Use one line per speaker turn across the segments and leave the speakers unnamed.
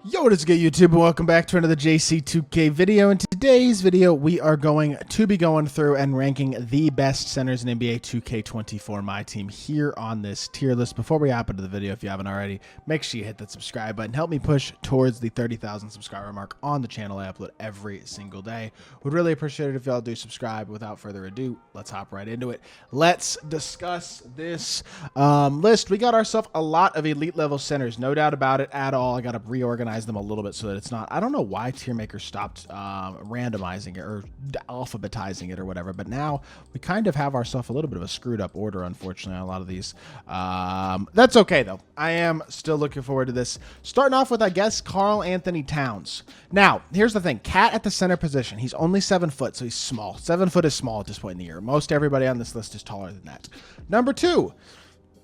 Yo, what is good, YouTube, and welcome back to another JC2K video. In today's video, we are going to be going through and ranking the best centers in NBA 2K24 MyTEAM here on this tier list. Before we hop into the video, if you haven't already, make sure you hit that subscribe button. Help me push towards the 30,000 subscriber mark on the channel. I upload every single day. Would really appreciate it if y'all do subscribe. Without further ado, let's hop right into it. Let's discuss this list. We got ourselves a lot of elite level centers, no doubt about it at all. I got to reorganize them a little bit so that it's not, I don't know why tier maker stopped randomizing it or alphabetizing it or whatever, but now we kind of have ourselves a little bit of a screwed up order, unfortunately, on a lot of these. That's okay though. I am still looking forward to this. Starting off with, I guess, Karl Anthony Towns. Now, here's the thing. Cat at the center position. He's only 7 foot, so he's small. 7 foot is small at this point in the year. Most everybody on this list is taller than that. Number 2.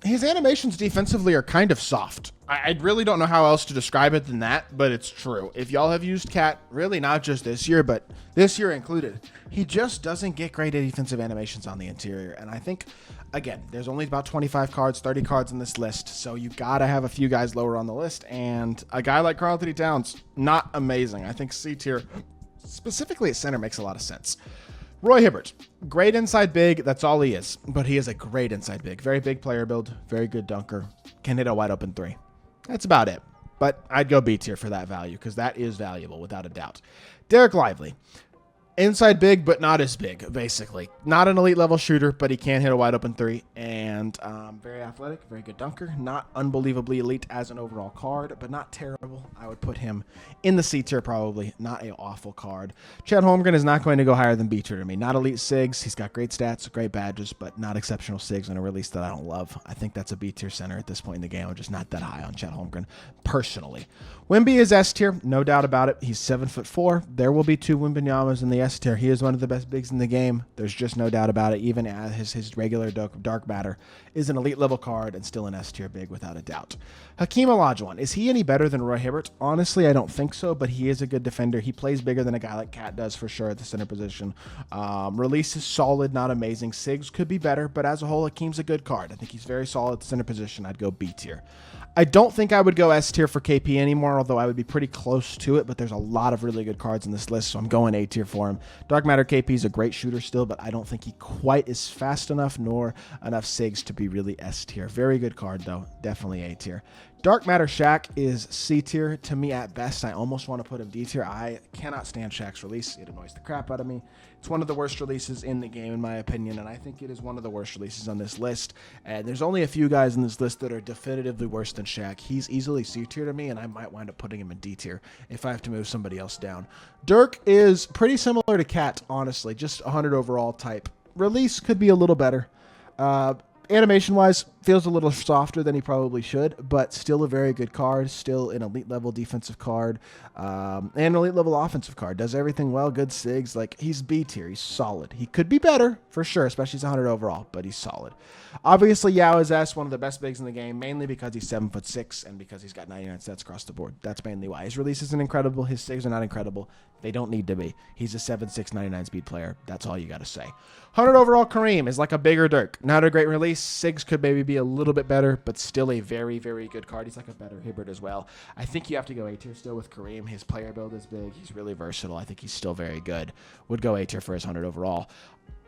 His animations defensively are kind of soft. I really don't know how else to describe it than that, but it's true. If y'all have used Cat, really not just this year, but this year included, he just doesn't get great defensive animations on the interior. And I think, again, there's only about 25 cards, 30 cards in this list, so you gotta have a few guys lower on the list. And a guy like Karl Anthony Towns, not amazing. I think C tier, specifically at center, makes a lot of sense. Roy Hibbert, great inside big, that's all he is, but he is a great inside big. Very big player build, very good dunker, can hit a wide open 3. That's about it, but I'd go B tier for that value because that is valuable without a doubt. Derek Lively, inside big, but not as big, basically. Not an elite level shooter, but he can hit a wide open 3, and very athletic, very good dunker. Not unbelievably elite as an overall card, but not terrible. I would put him in the C tier probably, not an awful card. Chet Holmgren is not going to go higher than B tier to me. Not elite SIGs, he's got great stats, great badges, but not exceptional SIGs in a release that I don't love. I think that's a B tier center at this point in the game. I'm just not that high on Chet Holmgren, personally. Wemby is S tier, no doubt about it. He's 7'4". There will be 2 Wembanyama's in the S tier. He is one of the best bigs in the game. There's just no doubt about it. Even as his regular dark matter is an elite level card and still an S tier big without a doubt. Hakeem Olajuwon, is he any better than Roy Hibbert? Honestly, I don't think so, but he is a good defender. He plays bigger than a guy like Cat does for sure at the center position. Release is solid, not amazing. SIGs could be better, but as a whole, Hakeem's a good card. I think he's very solid at the center position. I'd go B tier. I don't think I would go S tier for KP anymore, although I would be pretty close to it, but there's a lot of really good cards in this list, so I'm going A tier for him. Dark Matter KP is a great shooter still, but I don't think he quite is fast enough nor enough SIGs to be really S tier. Very good card, though. Definitely A tier. Dark Matter Shaq is C tier. To me, at best, I almost want to put him D tier. I cannot stand Shaq's release. It annoys the crap out of me. It's one of the worst releases in the game, in my opinion, and I think it is one of the worst releases on this list. And there's only a few guys in this list that are definitively worse than Shaq. He's easily C tier to me, and I might wind up putting him in D tier if I have to move somebody else down. Dirk is pretty similar to Cat, honestly, just 100 overall type. Release could be a little better. Animation-wise, feels a little softer than he probably should, but still a very good card, still an elite-level defensive card, and an elite-level offensive card. Does everything well, good SIGs. Like, he's B tier. He's solid. He could be better, for sure, especially he's 100 overall, but he's solid. Obviously, Yao is S, one of the best bigs in the game, mainly because he's 7'6" and because he's got 99 stats across the board. That's mainly why. His release isn't incredible. His SIGs are not incredible. They don't need to be. He's a 7'6", 99 speed player. That's all you got to say. 100 overall Kareem is like a bigger Dirk. Not a great release. SIGs could maybe be a little bit better, but still a very, very good card. He's like a better Hibbert as well. I think you have to go A tier still with Kareem. His player build is big. He's really versatile. I think he's still very good. Would go A tier for his 100 overall.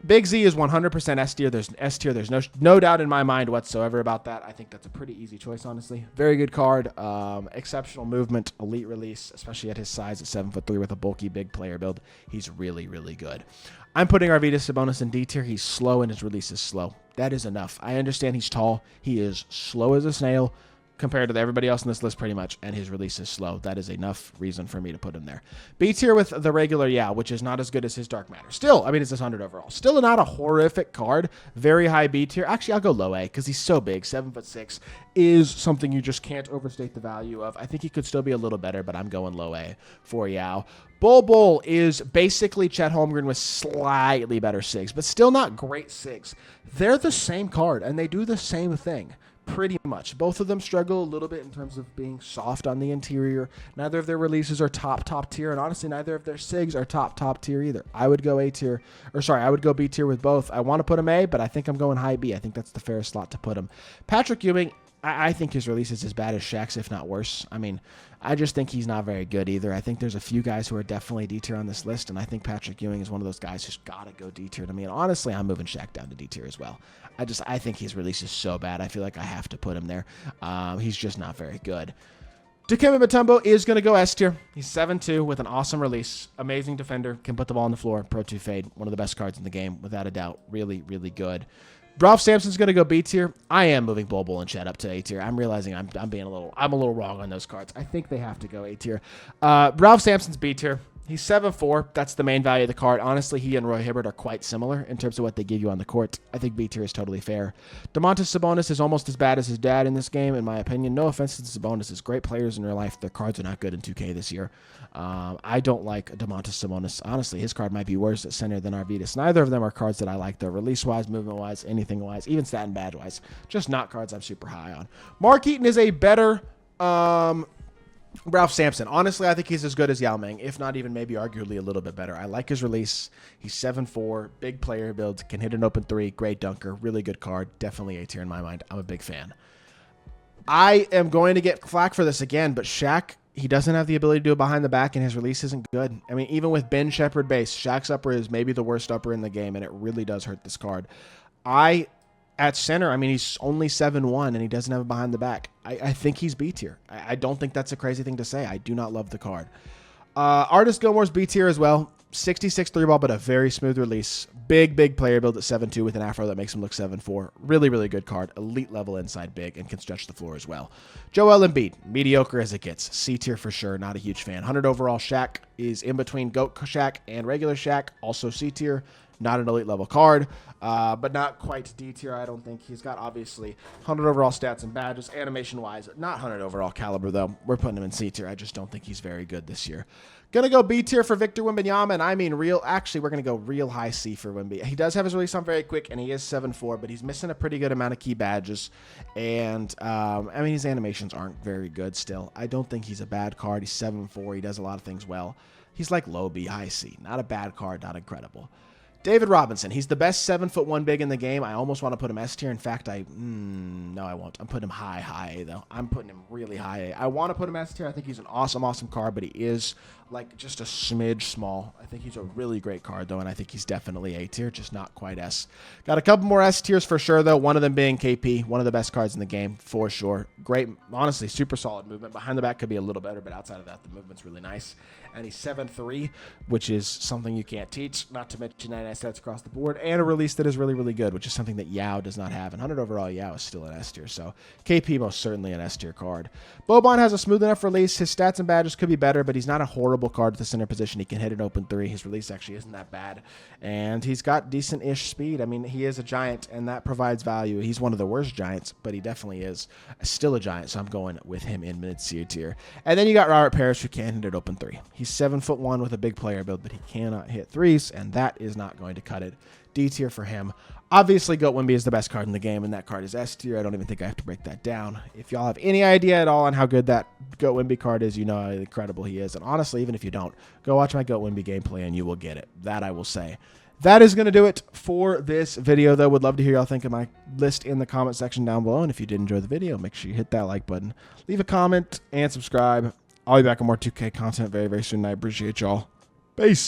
Big Z is 100% S tier. There's S tier. There's no doubt in my mind whatsoever about that. I think that's a pretty easy choice, honestly. Very good card. Exceptional movement, elite release, especially at his size at 7'3" with a bulky big player build. He's really, really good. I'm putting Arvydas Sabonis in D tier. He's slow and his release is slow. That is enough. I understand he's tall. He is slow as a snail compared to everybody else in this list pretty much, and his release is slow. That is enough reason for me to put him there. B tier with the regular Yao, which is not as good as his Dark Matter. Still, I mean, it's 100 overall. Still not a horrific card. Very high B tier. Actually, I'll go low A because he's so big. 7'6" is something you just can't overstate the value of. I think he could still be a little better, but I'm going low A for Yao. Bol is basically Chet Holmgren with slightly better SIGs, but still not great SIGs. They're the same card, and they do the same thing. Pretty much. Both of them struggle a little bit in terms of being soft on the interior. Neither of their releases are top tier, and honestly, neither of their SIGs are top tier either. I would go I would go B tier with both. I want to put him A, but I think I'm going high B. I think that's the fairest slot to put him. Patrick Ewing, I think his release is as bad as Shaq's, if not worse. I mean, I just think he's not very good either. I think there's a few guys who are definitely D tier on this list, and I think Patrick Ewing is one of those guys who's got to go D tier to me. And honestly, I'm moving Shaq down to D tier as well. I think his release is so bad. I feel like I have to put him there. He's just not very good. Dikembe Mutombo is going to go S tier. He's 7'2" with an awesome release. Amazing defender. Can put the ball on the floor. Pro 2 fade. One of the best cards in the game, without a doubt. Really, really good. Ralph Sampson's going to go B tier. I am moving Bol and Chet up to A tier. I'm realizing I'm a little wrong on those cards. I think they have to go A tier. Ralph Sampson's B tier. He's 7'4". That's the main value of the card. Honestly, he and Roy Hibbert are quite similar in terms of what they give you on the court. I think B tier is totally fair. Domantas Sabonis is almost as bad as his dad in this game, in my opinion. No offense to the Sabonis. Great players in real life. Their cards are not good in 2K this year. I don't like Domantas Sabonis. Honestly, his card might be worse at center than Arvydas. Neither of them are cards that I like, though. Release-wise, movement-wise, anything-wise, even stat and badge-wise. Just not cards I'm super high on. Mark Eaton is a better... Ralph Sampson. Honestly, I think he's as good as Yao Ming, if not even maybe arguably a little bit better. I like his release. He's 7'4", big player build, can hit an open three, great dunker, really good card. Definitely A tier in my mind. I'm a big fan. I am going to get flack for this again, but Shaq, he doesn't have the ability to do it behind the back, and his release isn't good. I mean, even with Ben Shepherd base, Shaq's upper is maybe the worst upper in the game, and it really does hurt this card. At center, I mean, he's only 7'1", and he doesn't have it behind the back. I think he's B tier. I don't think that's a crazy thing to say. I do not love the card. Artist Gilmore's B tier as well. 66 3-ball, but a very smooth release. Big player build at 7'2" with an afro that makes him look 7'4". Really, really good card. Elite level inside big and can stretch the floor as well. Joel Embiid, mediocre as it gets. C tier for sure. Not a huge fan. 100 overall. Shaq is in between GOAT Shaq and regular Shaq. Also C tier. Not an elite level card, but not quite D tier, I don't think. He's got, obviously, 100 overall stats and badges, animation-wise. Not 100 overall caliber, though. We're putting him in C tier. I just don't think he's very good this year. Gonna go B tier for Victor Wembanyama, and I mean actually, we're gonna go real high C for Wemby. He does have his release on very quick, and he is 7'4", but he's missing a pretty good amount of key badges, and, I mean, his animations aren't very good still. I don't think he's a bad card. He's 7'4". He does a lot of things well. He's like low B, high C. Not a bad card, not incredible. David Robinson, he's the best 7'1" big in the game. I almost want to put him S tier. In fact, no, I won't. I'm putting him high A, though. I'm putting him really high A. I want to put him S tier. I think he's an awesome card, but he is like just a smidge small. I think he's a really great card, though, and I think he's definitely A tier, just not quite S. Got a couple more S tiers for sure, though. One of them being KP, one of the best cards in the game, for sure. Great, honestly, super solid movement. Behind the back could be a little better, but outside of that, the movement's really nice. And he's 7'3", which is something you can't teach, not to mention 9 stats across the board, and a release that is really, really good, which is something that Yao does not have. And 100 overall, Yao is still an S tier, so KP most certainly an S tier card. Boban has a smooth enough release. His stats and badges could be better, but he's not a horrible card at the center position. He can hit an open three. His release actually isn't that bad, and he's got decent-ish speed. I mean, he is a giant, and that provides value. He's one of the worst giants, but he definitely is still a giant, so I'm going with him in mid-C tier. And then you got Robert Parrish, who can hit an open three. He's 7'1" with a big player build, but he cannot hit threes, and that is not going to cut it. D tier for him. Obviously, GOAT Wemby is the best card in the game, and that card is S tier. I don't even think I have to break that down. If y'all have any idea at all on how good that GOAT Wemby card is, you know how incredible he is. And honestly, even if you don't, go watch my GOAT Wemby gameplay, and you will get it. That I will say. That is going to do it for this video, though. Would love to hear y'all think of my list in the comment section down below. And if you did enjoy the video, make sure you hit that like button. Leave a comment and subscribe. I'll be back with more 2K content very, very soon. I appreciate y'all. Peace.